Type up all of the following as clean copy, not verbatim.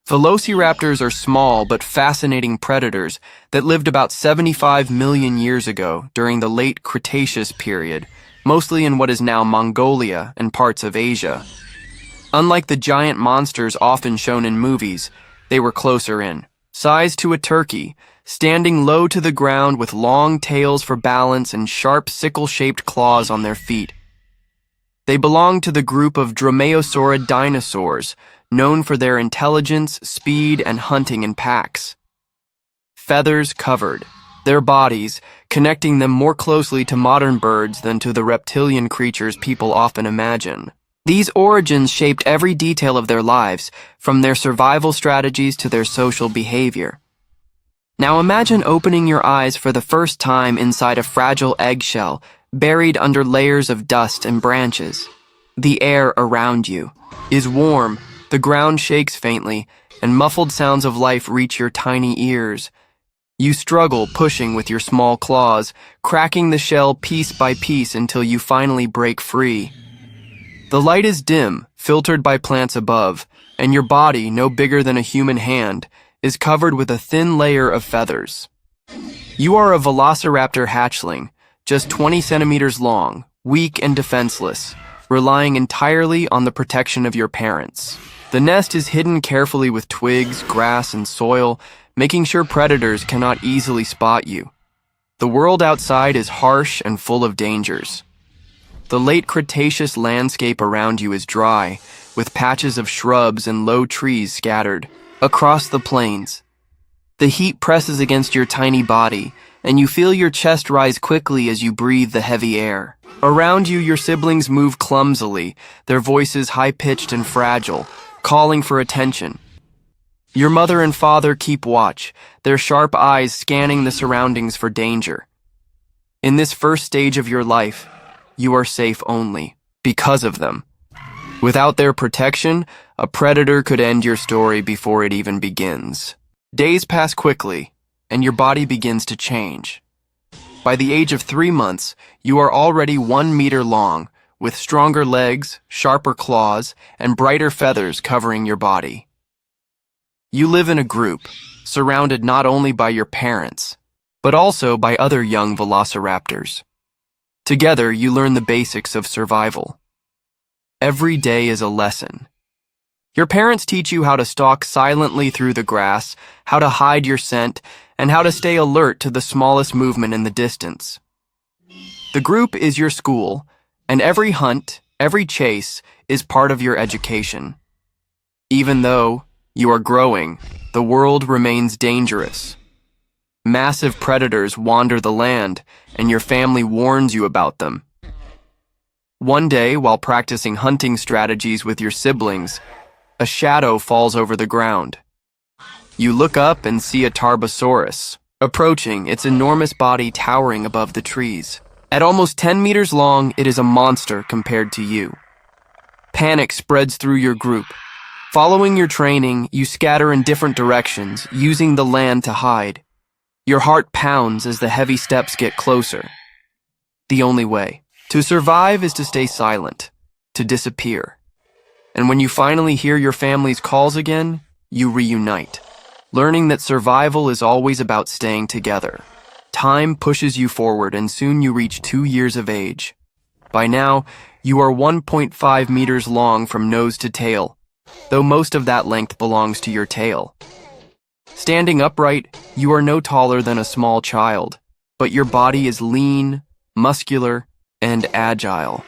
Velociraptors are small but fascinating predators that lived about 75 million years ago during the late Cretaceous period, mostly in what is now Mongolia and parts of Asia. Unlike the giant monsters often shown in movies, they were closer in, sized to a turkey, standing low to the ground with long tails for balance and sharp sickle-shaped claws on their feet. They belonged to the group of dromaeosaurid dinosaurs, known for their intelligence, speed, and hunting in packs. Feathers covered their bodies, connecting them more closely to modern birds than to the reptilian creatures people often imagine. These origins shaped every detail of their lives, from their survival strategies to their social behavior. Now imagine opening your eyes for the first time inside a fragile eggshell, buried under layers of dust and branches. The air around you is warm, the ground shakes faintly, and muffled sounds of life reach your tiny ears. You struggle, pushing with your small claws, cracking the shell piece by piece until you finally break free. The light is dim, filtered by plants above, and your body, no bigger than a human hand, is covered with a thin layer of feathers. You are a Velociraptor hatchling, just 20 centimeters long, weak and defenseless, relying entirely on the protection of your parents. The nest is hidden carefully with twigs, grass, and soil, making sure predators cannot easily spot you. The world outside is harsh and full of dangers. The late Cretaceous landscape around you is dry, with patches of shrubs and low trees scattered across the plains. The heat presses against your tiny body, and you feel your chest rise quickly as you breathe the heavy air. Around you, your siblings move clumsily, their voices high-pitched and fragile, calling for attention. Your mother and father keep watch, their sharp eyes scanning the surroundings for danger. In this first stage of your life, you are safe only because of them. Without their protection, a predator could end your story before it even begins. Days pass quickly, and your body begins to change. By the age of 3 months, you are already 1 meter long, with stronger legs, sharper claws, and brighter feathers covering your body. You live in a group, surrounded not only by your parents, but also by other young velociraptors. Together, you learn the basics of survival. Every day is a lesson. Your parents teach you how to stalk silently through the grass, how to hide your scent, and how to stay alert to the smallest movement in the distance. The group is your school, and every hunt, every chase, is part of your education. Even though you are growing, the world remains dangerous. Massive predators wander the land, and your family warns you about them. One day, while practicing hunting strategies with your siblings, a shadow falls over the ground. You look up and see a Tarbosaurus approaching, its enormous body towering above the trees. At almost 10 meters long, it is a monster compared to you. Panic spreads through your group. Following your training, you scatter in different directions, using the land to hide. Your heart pounds as the heavy steps get closer. The only way to survive is to stay silent, to disappear. And when you finally hear your family's calls again, you reunite, learning that survival is always about staying together. Time pushes you forward, and soon you reach 2 years of age. By now, you are 1.5 meters long from nose to tail, though most of that length belongs to your tail. Standing upright, you are no taller than a small child, but your body is lean, muscular, and agile.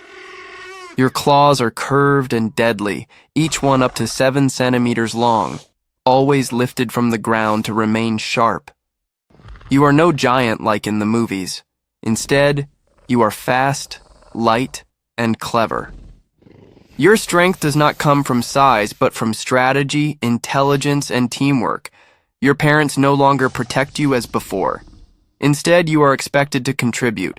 Your claws are curved and deadly, each one up to 7 centimeters long, always lifted from the ground to remain sharp. You are no giant like in the movies. Instead, you are fast, light, and clever. Your strength does not come from size, but from strategy, intelligence, and teamwork. Your parents no longer protect you as before. Instead, you are expected to contribute.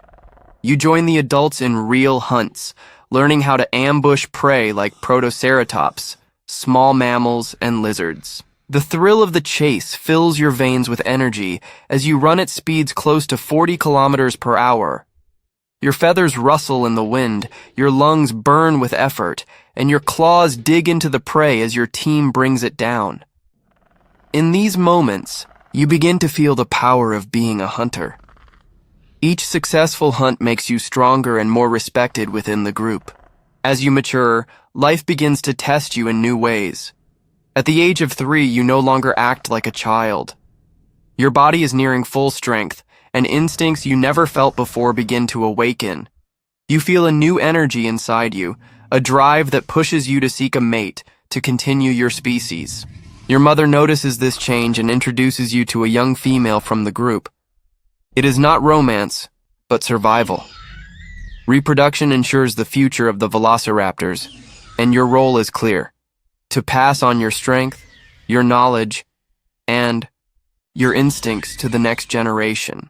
You join the adults in real hunts, learning how to ambush prey like protoceratops, small mammals, and lizards. The thrill of the chase fills your veins with energy as you run at speeds close to 40 kilometers per hour. Your feathers rustle in the wind, your lungs burn with effort, and your claws dig into the prey as your team brings it down. In these moments, you begin to feel the power of being a hunter. Each successful hunt makes you stronger and more respected within the group. As you mature, life begins to test you in new ways. At the age of 3, you no longer act like a child. Your body is nearing full strength, and instincts you never felt before begin to awaken. You feel a new energy inside you, a drive that pushes you to seek a mate, to continue your species. Your mother notices this change and introduces you to a young female from the group. It is not romance, but survival. Reproduction ensures the future of the Velociraptors, and your role is clear: to pass on your strength, your knowledge, and your instincts to the next generation.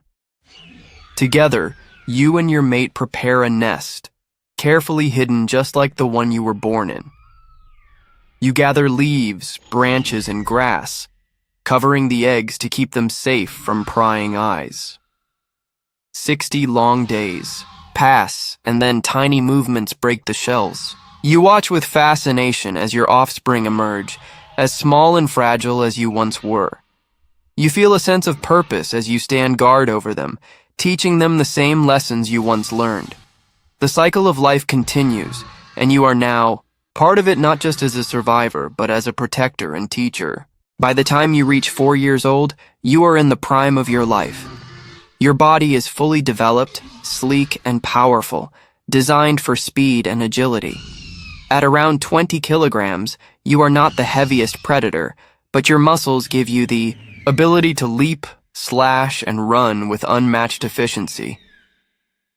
Together, you and your mate prepare a nest, carefully hidden just like the one you were born in. You gather leaves, branches, and grass, covering the eggs to keep them safe from prying eyes. 60 long days pass, and then tiny movements break the shells. You watch with fascination as your offspring emerge, as small and fragile as you once were. You feel a sense of purpose as you stand guard over them, teaching them the same lessons you once learned. The cycle of life continues, and you are now part of it, not just as a survivor, but as a protector and teacher. By the time you reach 4 years old, you are in the prime of your life. Your body is fully developed, sleek, and powerful, designed for speed and agility. At around 20 kilograms, you are not the heaviest predator, but your muscles give you the ability to leap, slash, and run with unmatched efficiency.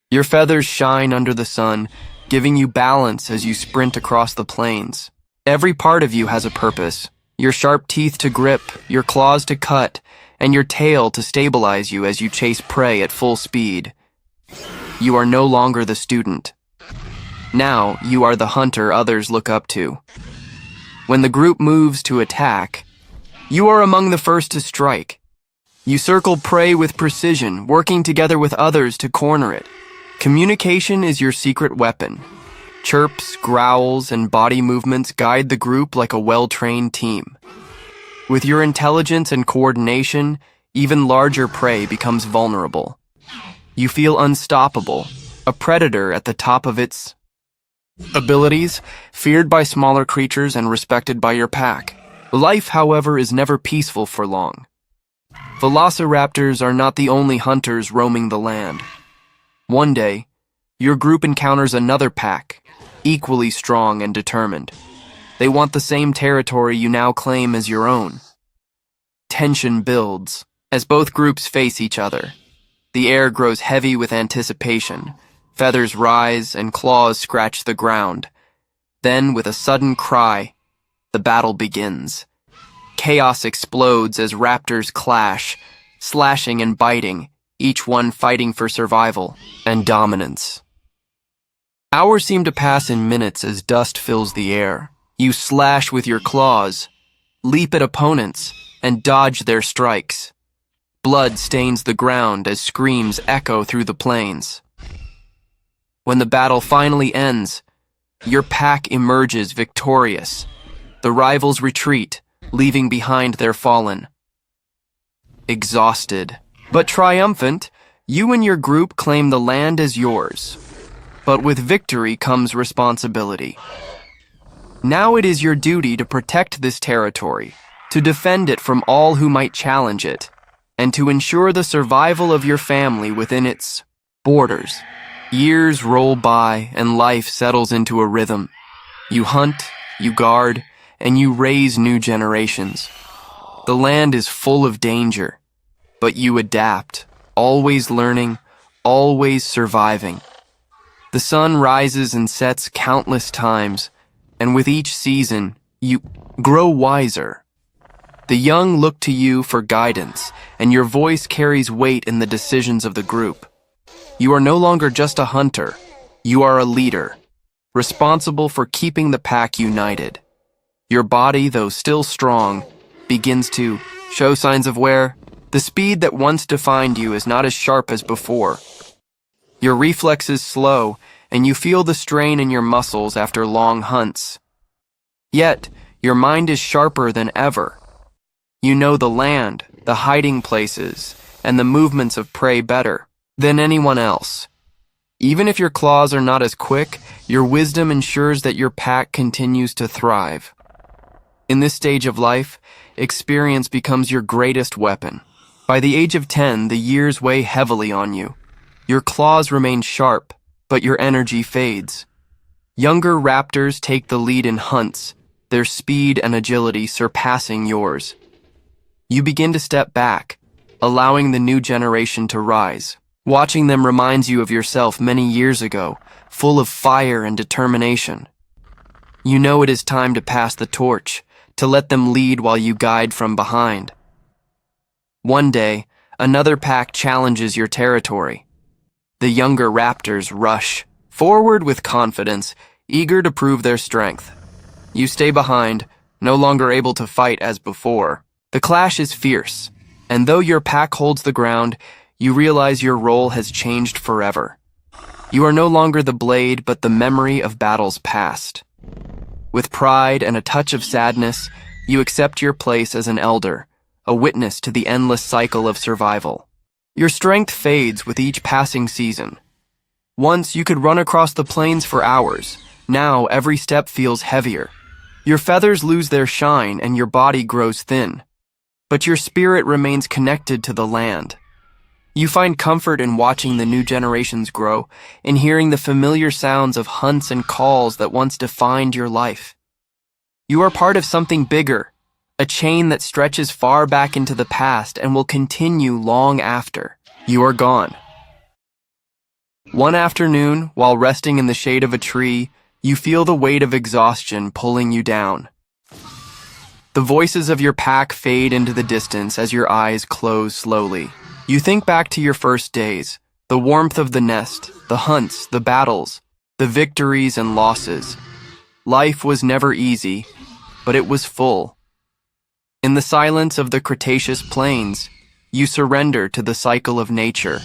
Your feathers shine under the sun, giving you balance as you sprint across the plains. Every part of you has a purpose: your sharp teeth to grip, your claws to cut, and your tail to stabilize you as you chase prey at full speed. You are no longer the student. Now you are the hunter others look up to. When the group moves to attack, you are among the first to strike. You circle prey with precision, working together with others to corner it. Communication is your secret weapon. Chirps, growls, and body movements guide the group like a well-trained team. With your intelligence and coordination, even larger prey becomes vulnerable. You feel unstoppable, a predator at the top of its abilities, feared by smaller creatures and respected by your pack. Life, however, is never peaceful for long. Velociraptors are not the only hunters roaming the land. One day, your group encounters another pack, equally strong and determined. They want the same territory you now claim as your own. Tension builds as both groups face each other. The air grows heavy with anticipation. Feathers rise and claws scratch the ground. Then, with a sudden cry, the battle begins. Chaos explodes as raptors clash, slashing and biting, each one fighting for survival and dominance. Hours seem to pass in minutes as dust fills the air. You slash with your claws, leap at opponents, and dodge their strikes. Blood stains the ground as screams echo through the plains. When the battle finally ends, your pack emerges victorious. The rivals retreat, leaving behind their fallen. Exhausted, but triumphant, you and your group claim the land as yours. But with victory comes responsibility. Now it is your duty to protect this territory, to defend it from all who might challenge it, and to ensure the survival of your family within its borders. Years roll by and life settles into a rhythm. You hunt, you guard, and you raise new generations. The land is full of danger, but you adapt, always learning, always surviving. The sun rises and sets countless times, and with each season, you grow wiser. The young look to you for guidance, and your voice carries weight in the decisions of the group. You are no longer just a hunter, you are a leader, responsible for keeping the pack united. Your body, though still strong, begins to show signs of wear. The speed that once defined you is not as sharp as before. Your reflexes slow, and you feel the strain in your muscles after long hunts. Yet, your mind is sharper than ever. You know the land, the hiding places, and the movements of prey better than anyone else. Even if your claws are not as quick, your wisdom ensures that your pack continues to thrive. In this stage of life, experience becomes your greatest weapon. By the age of 10, the years weigh heavily on you. Your claws remain sharp, but your energy fades. Younger raptors take the lead in hunts, their speed and agility surpassing yours. You begin to step back, allowing the new generation to rise. Watching them reminds you of yourself many years ago, full of fire and determination. You know it is time to pass the torch, to let them lead while you guide from behind. One day, another pack challenges your territory. The younger raptors rush forward with confidence, eager to prove their strength. You stay behind, no longer able to fight as before. The clash is fierce, and though your pack holds the ground, you realize your role has changed forever. You are no longer the blade, but the memory of battles past. With pride and a touch of sadness, you accept your place as an elder, a witness to the endless cycle of survival. Your strength fades with each passing season. Once you could run across the plains for hours. Now every step feels heavier. Your feathers lose their shine and your body grows thin. But your spirit remains connected to the land. You find comfort in watching the new generations grow, in hearing the familiar sounds of hunts and calls that once defined your life. You are part of something bigger, a chain that stretches far back into the past and will continue long after you are gone. One afternoon, while resting in the shade of a tree, you feel the weight of exhaustion pulling you down. The voices of your pack fade into the distance as your eyes close slowly. You think back to your first days, the warmth of the nest, the hunts, the battles, the victories and losses. Life was never easy, but it was full. In the silence of the Cretaceous plains, you surrender to the cycle of nature,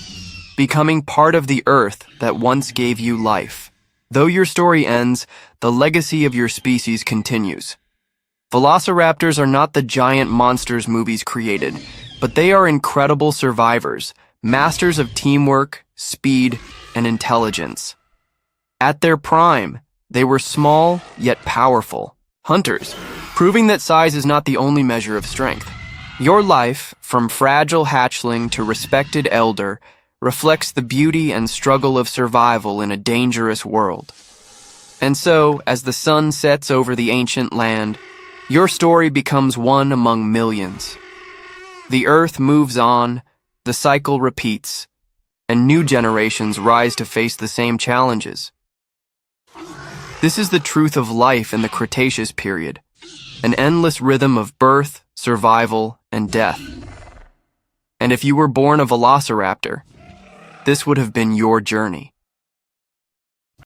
becoming part of the earth that once gave you life. Though your story ends, the legacy of your species continues. Velociraptors are not the giant monsters movies created, but they are incredible survivors, masters of teamwork, speed, and intelligence. At their prime, they were small yet powerful hunters, proving that size is not the only measure of strength. Your life, from fragile hatchling to respected elder, reflects the beauty and struggle of survival in a dangerous world. And so, as the sun sets over the ancient land, your story becomes one among millions. The earth moves on, the cycle repeats, and new generations rise to face the same challenges. This is the truth of life in the Cretaceous period, an endless rhythm of birth, survival, and death. And if you were born a velociraptor, this would have been your journey.